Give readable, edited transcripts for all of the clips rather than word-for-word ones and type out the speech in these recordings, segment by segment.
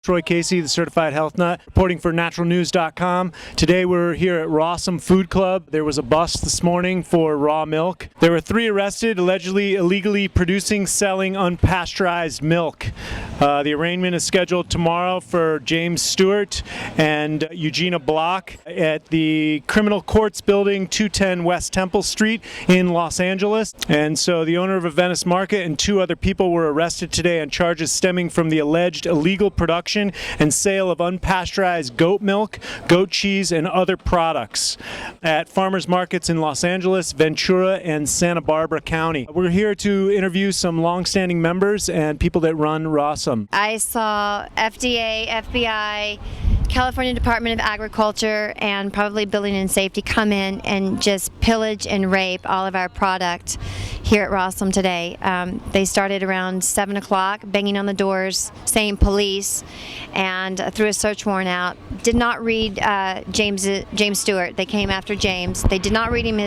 Troy Casey, the Certified Health Nut, reporting for naturalnews.com. Today we're here at Rawesome Food Club. There was a bust this morning for raw milk. There were 3 arrested, allegedly illegally producing, selling unpasteurized milk. The arraignment is scheduled tomorrow for James Stewart and Eugenia Block at the Criminal Courts Building, 210 West Temple Street in Los Angeles. And so the owner of a Venice Market and 2 other people were arrested today on charges stemming from the alleged illegal production and sale of unpasteurized goat milk, goat cheese, and other products at farmers markets in Los Angeles, Ventura, and Santa Barbara County. We're here to interview some long-standing members and people that run Rawesome. I saw FDA, FBI, California Department of Agriculture, and probably Building and Safety come in and just pillage and rape all of our product here at Rawesome today. They started around 7 o'clock, banging on the doors, saying police, and threw a search warrant out. Did not read James Stewart. They came after James. They did not read him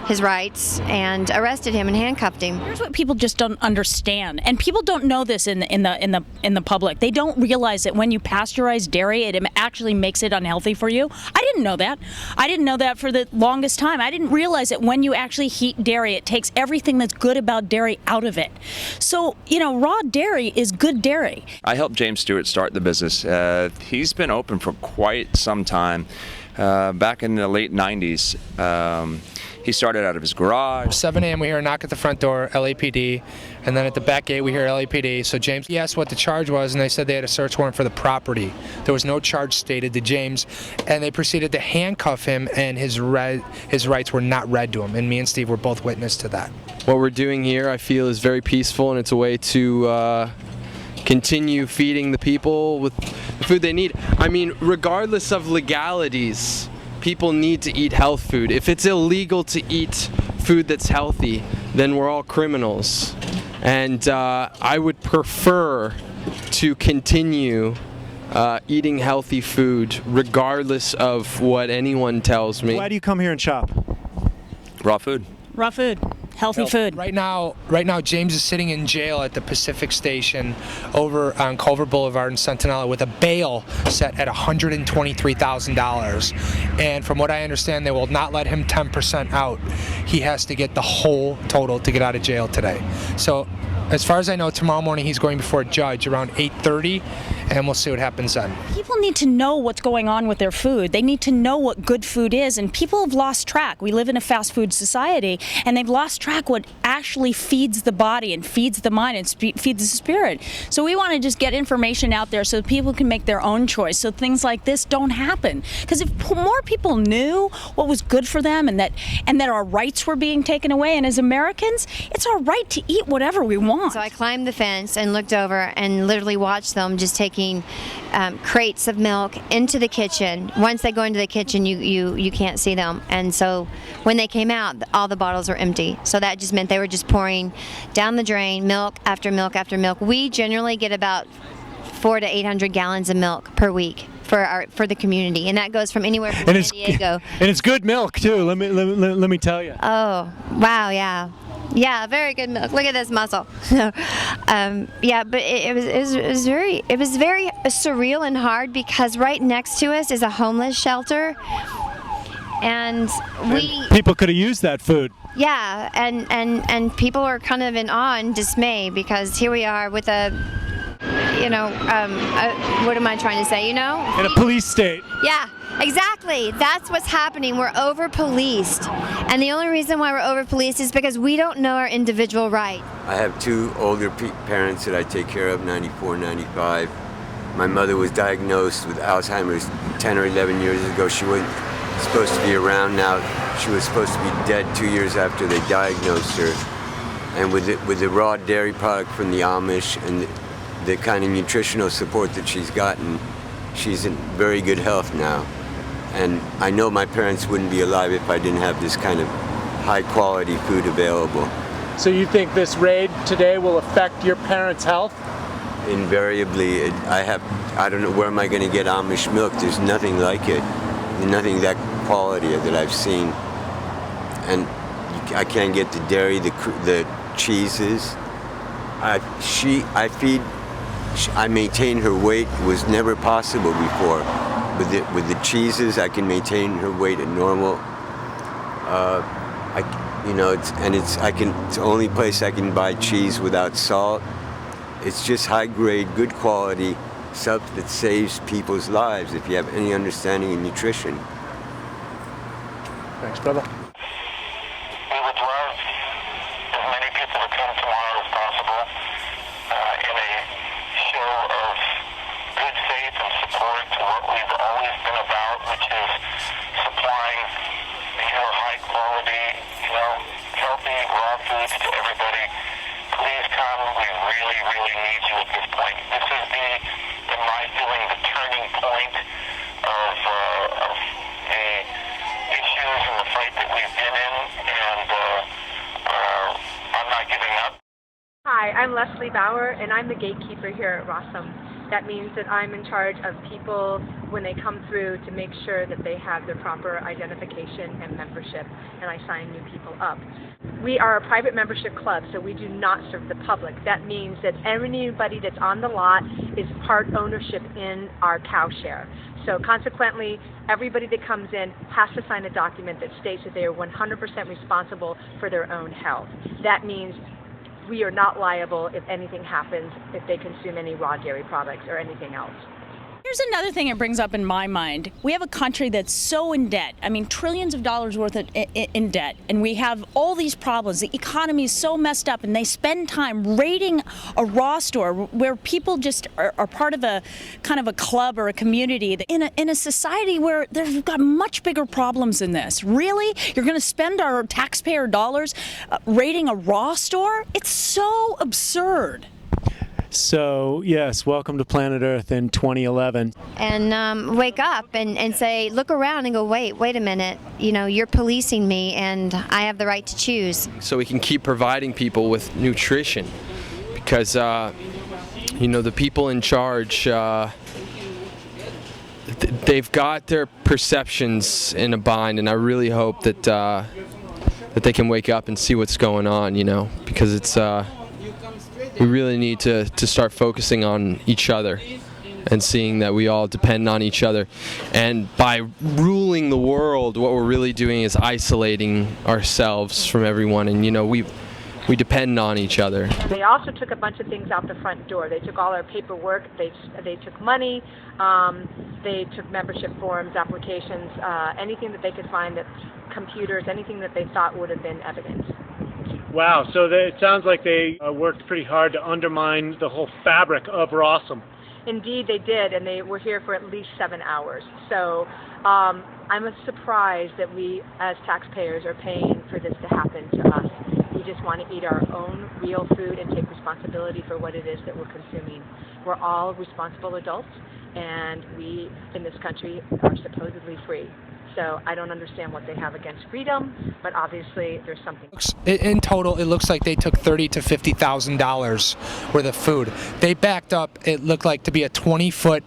his rights and arrested him and handcuffed him. Here's what people just don't understand, and people don't know this in the public. They don't realize that when you pasteurize dairy, it actually makes it unhealthy for you. I didn't know that. I didn't know that for the longest time. I didn't realize that when you actually heat dairy, it takes everything that's good about dairy out of it. So, raw dairy is good dairy. I helped James Stewart start the business. He's been open for quite some time. Back in the late 90s. He started out of his garage. 7 a.m. we hear a knock at the front door, LAPD, and then at the back gate we hear LAPD. So James, he asked what the charge was, and they said they had a search warrant for the property. There was no charge stated to James, and they proceeded to handcuff him, and his rights were not read to him, and me and Steve were both witness to that. What we're doing here, I feel, is very peaceful, and it's a way to continue feeding the people with the food they need. I mean, regardless of legalities, people need to eat health food. If it's illegal to eat food that's healthy, then we're all criminals. And I would prefer to continue eating healthy food regardless of what anyone tells me. Why do you come here and shop? Raw food. Raw food. Healthy food. Right now, James is sitting in jail at the Pacific Station over on Culver Boulevard in Centinela with a bail set at $123,000. And from what I understand, they will not let him 10% out. He has to get the whole total to get out of jail today. So, as far as I know, tomorrow morning he's going before a judge around 8:30, and we'll see what happens then. People need to know what's going on with their food. They need to know what good food is, and people have lost track. We live in a fast food society, and they've lost track what actually feeds the body and feeds the mind and feeds the spirit. So we want to just get information out there so people can make their own choice, so things like this don't happen. Because if more people knew what was good for them and that our rights were being taken away, and as Americans, it's our right to eat whatever we want. So I climbed the fence and looked over and literally watched them just taking crates of milk into the kitchen. Once they go into the kitchen, you can't see them. And so when they came out, all the bottles are empty. So that just meant they were just pouring down the drain, milk after milk after milk. We generally get about 400 to 800 gallons of milk per week for the community, and that goes from anywhere from San Diego. And it's good milk too. Let me tell you. Oh wow, yeah. Yeah, very good milk. Look at this muscle. But it was very surreal and hard because right next to us is a homeless shelter, and people could have used that food. Yeah, and people are kind of in awe and dismay because here we are with what am I trying to say? In a police state. Yeah. Exactly. That's what's happening. We're over-policed. And the only reason why we're over-policed is because we don't know our individual right. I have 2 older parents that I take care of, 94, 95. My mother was diagnosed with Alzheimer's 10 or 11 years ago. She wasn't supposed to be around now. She was supposed to be dead 2 years after they diagnosed her. And with the raw dairy product from the Amish and the kind of nutritional support that she's gotten, she's in very good health now. And I know my parents wouldn't be alive if I didn't have this kind of high-quality food available. So you think this raid today will affect your parents' health? Invariably. I don't know, where am I going to get Amish milk? There's nothing like it. Nothing that quality that I've seen. And I can't get the dairy, the cheeses. I feed I maintain her weight was never possible before. With the cheeses, I can maintain her weight at normal. It's the only place I can buy cheese without salt. It's just high grade, good quality stuff that saves people's lives if you have any understanding in nutrition. Thanks, brother. We would love as many people to come tomorrow as possible in a show of good faith and support to what we've always been about, which is supplying, high quality, healthy, raw foods to everybody. Please come. We really, really need you at this point. This is in my feeling, the turning point of the issues and the fight that we've been in, and I'm not giving up. Hi, I'm Leslie Bauer, and I'm the gatekeeper here at Rawesome. That means that I'm in charge of people when they come through to make sure that they have their proper identification and membership, and I sign new people up. We are a private membership club, so we do not serve the public. That means that anybody that's on the lot is part ownership in our cow share. So consequently, everybody that comes in has to sign a document that states that they are 100% responsible for their own health. That means we are not liable if anything happens if they consume any raw dairy products or anything else. Here's another thing it brings up in my mind. We have a country that's so in debt. I mean, trillions of dollars worth in debt. And we have all these problems. The economy is so messed up, and they spend time raiding a raw store where people just are part of a kind of a club or a community in a society where they've got much bigger problems than this. Really? You're going to spend our taxpayer dollars raiding a raw store? It's so absurd. So, yes, welcome to planet Earth in 2011. And wake up and say, look around and go, wait a minute, you're policing me and I have the right to choose. So we can keep providing people with nutrition, because the people in charge, they've got their perceptions in a bind, and I really hope that they can wake up and see what's going on, because it's we really need to start focusing on each other and seeing that we all depend on each other. And by ruling the world, what we're really doing is isolating ourselves from everyone, and we depend on each other. They also took a bunch of things out the front door. They took all our paperwork, they took money, they took membership forms, applications, anything that they could find, that computers, anything that they thought would have been evidence. Wow, so it sounds like they worked pretty hard to undermine the whole fabric of Rawesome. Indeed, they did, and they were here for at least 7 hours. So I'm surprised that we, as taxpayers, are paying for this to happen to us. We just want to eat our own real food and take responsibility for what it is that we're consuming. We're all responsible adults, and we, in this country, are supposedly free. So I don't understand what they have against freedom, but obviously there's something. In total, it looks like they took $30,000 to $50,000 worth of food. They backed up, it looked like to be a 20-foot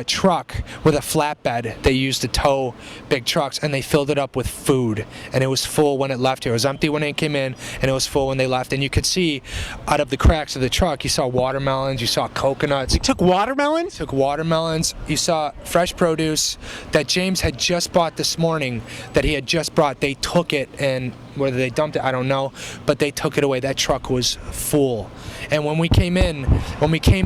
truck with a flatbed they used to tow big trucks, and they filled it up with food, and it was full when it left here. It was empty when it came in, and it was full when they left. And you could see out of the cracks of the truck, you saw watermelons, you saw coconuts. They took watermelons? Took watermelons. You saw fresh produce that James had just bought this morning, that he had just brought. They took it, and whether they dumped it, I don't know, but they took it away. That truck was full. And when we came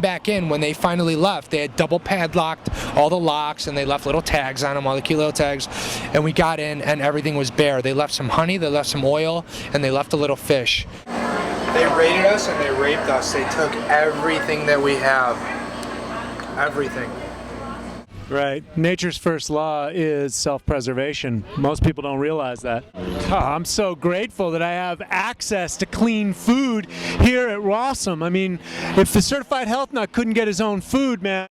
back in, when they finally left, they had double padlocked all the locks, and they left little tags on them, all the cute little tags. And we got in, and everything was bare. They left some honey, they left some oil, and they left a little fish. They raided us and they raped us. They took everything that we have. Everything. Right. Nature's first law is self-preservation. Most people don't realize that. Oh, I'm so grateful that I have access to clean food here at Rawesome. I mean, if the certified health nut couldn't get his own food, man.